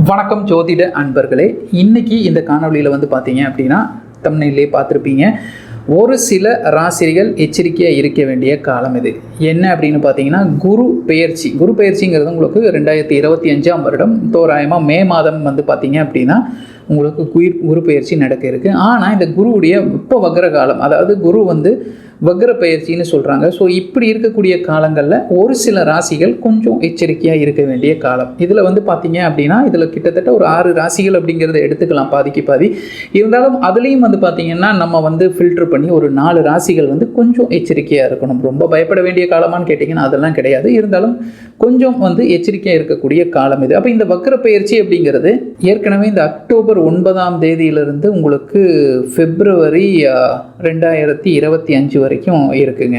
வணக்கம் ஜோதிட அன்பர்களே. இன்னைக்கு இந்த காணொலியில் பார்த்தீங்க அப்படின்னா தம்ப்நெயிலே பார்த்துருப்பீங்க. ஒரு சில ராசிகள் எச்சரிக்கையாக இருக்க வேண்டிய காலம் இது. என்ன அப்படின்னு பார்த்தீங்கன்னா குரு பெயர்ச்சிங்கிறது உங்களுக்கு 2025ஆம் வருடம் தோராயமாக மே மாதம் பார்த்தீங்க அப்படின்னா உங்களுக்கு குரு பெயர்ச்சி நடக்க இருக்குது. ஆனால் இந்த குருவுடைய இப்போ வக்ர காலம், அதாவது குரு வக்ர பயிற்சின்னு சொல்கிறாங்க. ஸோ இப்படி இருக்கக்கூடிய காலங்களில் ஒரு சில ராசிகள் கொஞ்சம் எச்சரிக்கையாக இருக்க வேண்டிய காலம். இதில் பார்த்தீங்க அப்படின்னா இதில் கிட்டத்தட்ட ஒரு 6 ராசிகள் அப்படிங்கிறத எடுத்துக்கலாம், பாதிக்கு பாதி. இருந்தாலும் அதுலேயும் பார்த்தீங்கன்னா நம்ம ஃபில்டர் பண்ணி ஒரு 4 ராசிகள் கொஞ்சம் எச்சரிக்கையாக இருக்கணும். ரொம்ப பயப்பட வேண்டிய காலமானு கேட்டிங்கன்னா அதெல்லாம் கிடையாது. இருந்தாலும் கொஞ்சம் எச்சரிக்கையாக இருக்கக்கூடிய காலம் இது. அப்போ இந்த வக்ர பயிற்சி அப்படிங்கிறது ஏற்கனவே இந்த அக்டோபர் 9ஆம் தேதியிலிருந்து உங்களுக்கு பிப்ரவரி 2025 வரைக்கும் இருக்குங்க.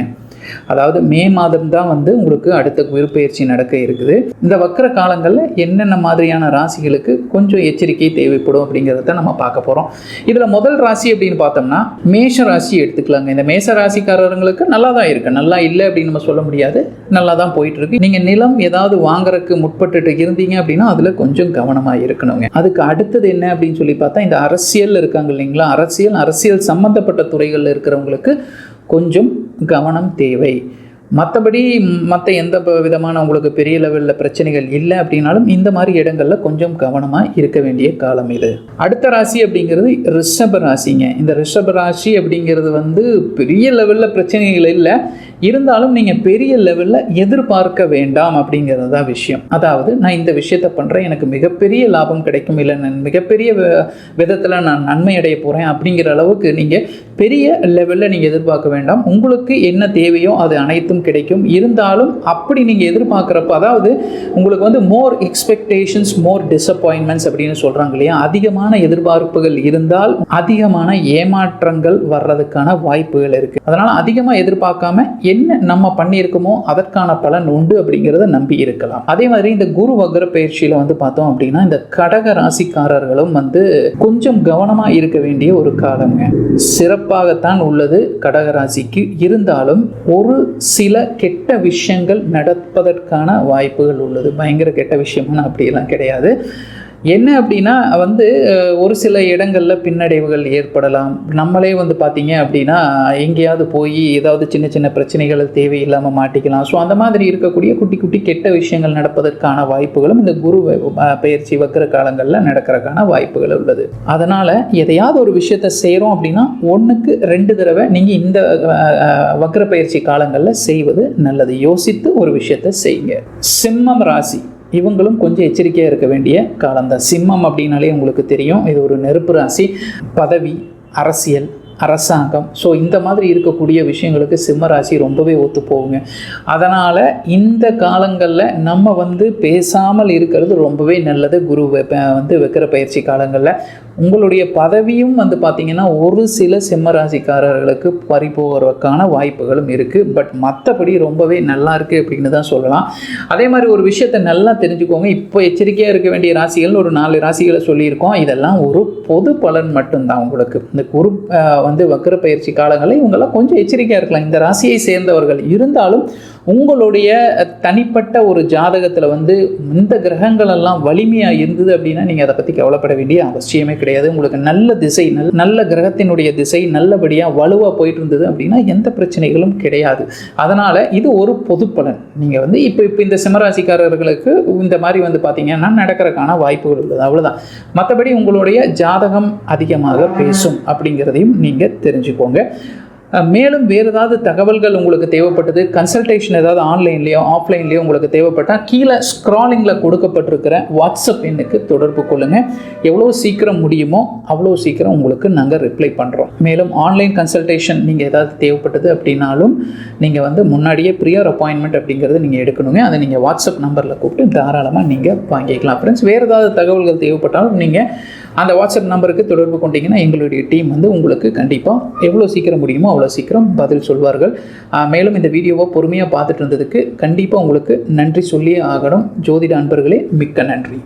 அதாவது மே மாதம் தான் உங்களுக்கு அடுத்த குரு பயிற்சி நடக்க இருக்குது. இந்த வக்ர காலங்களில் என்னென்ன மாதிரியான ராசிகளுக்கு கொஞ்சம் எச்சரிக்கை தேவைப்படும் அப்படிங்கிறத நம்ம பார்க்க போகிறோம். இதில் முதல் ராசி அப்படின்னு பார்த்தோம்னா மேஷ ராசி எடுத்துக்கலாங்க. இந்த மேஷ ராசிக்காரர்களுக்கு நல்லா தான் இருக்குது, நல்லா இல்லை அப்படின்னு நம்ம சொல்ல முடியாது, நல்லா தான் போயிட்டு இருக்கு. நீங்கள் நிலம் ஏதாவது வாங்குறதுக்கு முற்பட்டு இருந்தீங்க அப்படின்னா அதில் கொஞ்சம் கவனமாக இருக்கணுங்க. அதுக்கு அடுத்தது என்ன அப்படின்னு சொல்லி பார்த்தா இந்த அரசியல் இருக்காங்க இல்லைங்களா, அரசியல் சம்பந்தப்பட்ட துறைகளில் இருக்கிறவங்களுக்கு கொஞ்சம் கவனம் தேவை. மற்றபடி மற்ற எந்த விதமான உங்களுக்கு பெரிய லெவலில் பிரச்சனைகள் இல்லை அப்படின்னாலும் இந்த மாதிரி இடங்களில் கொஞ்சம் கவனமாக இருக்க வேண்டிய காலம் இது. அடுத்த ராசி அப்படிங்கிறது ரிஷப ராசிங்க. இந்த ரிஷப ராசி அப்படிங்கிறது பெரிய லெவலில் பிரச்சனைகள் இல்லை, இருந்தாலும் நீங்கள் பெரிய லெவலில் எதிர்பார்க்க வேண்டாம் அப்படிங்கிறது தான் விஷயம். அதாவது நான் இந்த விஷயத்தை பண்ணுறேன், எனக்கு மிகப்பெரிய லாபம் கிடைக்கும், இல்லை நான் மிகப்பெரிய விதத்தில் நான் நன்மை அடைய போகிறேன் அப்படிங்கிற அளவுக்கு நீங்கள் பெரிய லெவலில் நீங்கள் எதிர்பார்க்க வேண்டாம். உங்களுக்கு என்ன தேவையோ அது அனைத்தும் கிடைக்கும். இருந்தாலும் அப்படி நீங்கள் எதிர்பார்க்குறப்ப, அதாவது உங்களுக்கு மோர் எக்ஸ்பெக்டேஷன்ஸ் மோர் டிசப்பாயின்மெண்ட்ஸ் அப்படின்னு சொல்கிறாங்க இல்லையா, அதிகமான எதிர்பார்ப்புகள் இருந்தால் அதிகமான ஏமாற்றங்கள் வர்றதுக்கான வாய்ப்புகள் இருக்குது. அதனால் அதிகமாக எதிர்பார்க்காம என்ன நம்ம பண்ணியிருக்கோமோ அதற்கான பலன் உண்டு அப்படிங்கிறத நம்பி இருக்கலாம். அதே மாதிரி இந்த குரு வக்ர பயிற்சியில் பார்த்தோம் அப்படின்னா இந்த கடக ராசிக்காரர்களும் கொஞ்சம் கவனமாக இருக்க வேண்டிய ஒரு காலங்க. சிறப்பாகத்தான் உள்ளது கடகராசிக்கு. இருந்தாலும் ஒரு சில கெட்ட விஷயங்கள் நடப்பதற்கான வாய்ப்புகள் உள்ளது. பயங்கர கெட்ட விஷயம்னு அப்படியெல்லாம் கிடையாது. என்ன அப்படின்னா ஒரு சில இடங்களில் பின்னடைவுகள் ஏற்படலாம். நம்மளே பார்த்தீங்க அப்படின்னா எங்கேயாவது போய் ஏதாவது சின்ன சின்ன பிரச்சனைகள் தேவையில்லாமல் மாட்டிக்கலாம். ஸோ அந்த மாதிரி இருக்கக்கூடிய குட்டி குட்டி கெட்ட விஷயங்கள் நடப்பதற்கான வாய்ப்புகளும் இந்த குரு பயிற்சி வக்ர காலங்களில் நடக்கிறதுக்கான வாய்ப்புகள் உள்ளது. அதனால் எதையாவது ஒரு விஷயத்தை செய்கிறோம் அப்படின்னா 1க்கு 2 தடவை நீங்கள் இந்த வக்ர பயிற்சி காலங்களில் செய்வது நல்லது. யோசித்து ஒரு விஷயத்தை செய்யுங்க. சிம்மம் ராசி இவங்களும் கொஞ்சம் எச்சரிக்கையாக இருக்க வேண்டிய காலம்தான். சிம்மம் அப்படின்னாலே உங்களுக்கு தெரியும், இது ஒரு நெருப்பு ராசி. பதவி, அரசியல், அரசாங்கம், ஸோ இந்த மாதிரி இருக்கக்கூடிய விஷயங்களுக்கு சிம்ம ராசி ரொம்பவே ஒத்து போகுங்க. அதனால் இந்த காலங்களில் நம்ம பேசாமல் இருக்கிறது ரொம்பவே நல்லது. குரு வைக்கிற பயிற்சி காலங்களில் உங்களுடைய பதவியும் பார்த்திங்கன்னா ஒரு சில சிம்ம ராசிக்காரர்களுக்கு பறிபோகிறதுக்கான வாய்ப்புகளும் இருக்குது. பட் மற்றபடி ரொம்பவே நல்லா இருக்குது அப்படின்னு தான் சொல்லலாம். அதே மாதிரி ஒரு விஷயத்தை நல்லா தெரிஞ்சுக்கோங்க. இப்போ எச்சரிக்கையாக இருக்க வேண்டிய ராசிகள் ஒரு 4 ராசிகளை சொல்லியிருக்கோம். இதெல்லாம் ஒரு பொது பலன் மட்டும்தான். உங்களுக்கு இந்த குரு வக்ர பயிற்சி காலங்களில் இவங்கெல்லாம் கொஞ்சம் எச்சரிக்கையாக இருக்கலாம், இந்த ராசியை சேர்ந்தவர்கள். இருந்தாலும் உங்களுடைய தனிப்பட்ட ஒரு ஜாதகத்தில் இந்த கிரகங்கள் எல்லாம் வலிமையாக இருந்தது அப்படின்னா நீங்கள் அதை பற்றி கவலைப்பட வேண்டிய அவசியமே கிடையாது. உங்களுக்கு நல்ல திசை, நல்ல கிரகத்தினுடைய திசை நல்லபடியாக வலுவாக போயிட்டு இருந்தது அப்படின்னா எந்த பிரச்சனைகளும் கிடையாது. அதனால் இது ஒரு பொது பலன். நீங்கள் இப்போ இந்த சிம்மராசிக்காரர்களுக்கு இந்த மாதிரி பார்த்தீங்கன்னா நடக்கிறதுக்கான வாய்ப்புகள் உள்ளது, அவ்வளோதான். மற்றபடி உங்களுடைய ஜாதகம் அதிகமாக பேசும் அப்படிங்கிறதையும் நீங்கள் தெரிஞ்சுக்கோங்க. மேலும் வேறு ஏதாவது தகவல்கள் உங்களுக்கு தேவைப்பட்டது, கன்சல்டேஷன் ஏதாவது ஆன்லைன்லேயோ ஆஃப்லைன்லேயோ உங்களுக்கு தேவைப்பட்டால் கீழே ஸ்க்ராலிங்கில் கொடுக்கப்பட்டிருக்கிற வாட்ஸ்அப் எண்ணுக்கு தொடர்பு கொள்ளுங்கள். எவ்வளோ சீக்கிரம் முடியுமோ அவ்வளோ சீக்கிரம் உங்களுக்கு நாங்கள் ரிப்ளை பண்ணுறோம். மேலும் ஆன்லைன் கன்சல்டேஷன் நீங்கள் ஏதாவது தேவைப்பட்டது அப்படின்னாலும் நீங்கள் முன்னாடியே ப்ரியர் அப்பாயின்மெண்ட் அப்படிங்கிறது நீங்கள் எடுக்கணுங்க. அதை நீங்கள் வாட்ஸ்அப் நம்பரில் கூப்பிட்டு தாராளமாக நீங்கள் வாங்கிக்கலாம். ஃப்ரெண்ட்ஸ், வேறு ஏதாவது தகவல்கள் தேவைப்பட்டாலும் நீங்கள் அந்த வாட்ஸ்அப் நம்பருக்கு தொடர்பு கொண்டீங்கன்னா எங்களுடைய டீம் உங்களுக்கு கண்டிப்பாக எவ்வளோ சீக்கிரம் முடியுமோ அவ்வளோ சீக்கிரம் பதில் சொல்வார்கள். மேலும் இந்த வீடியோவை பொறுமையாக பார்த்துட்டு இருந்ததுக்கு கண்டிப்பாக உங்களுக்கு நன்றி சொல்லியே ஆகணும். ஜோதிட அன்பர்களே, மிக்க நன்றி.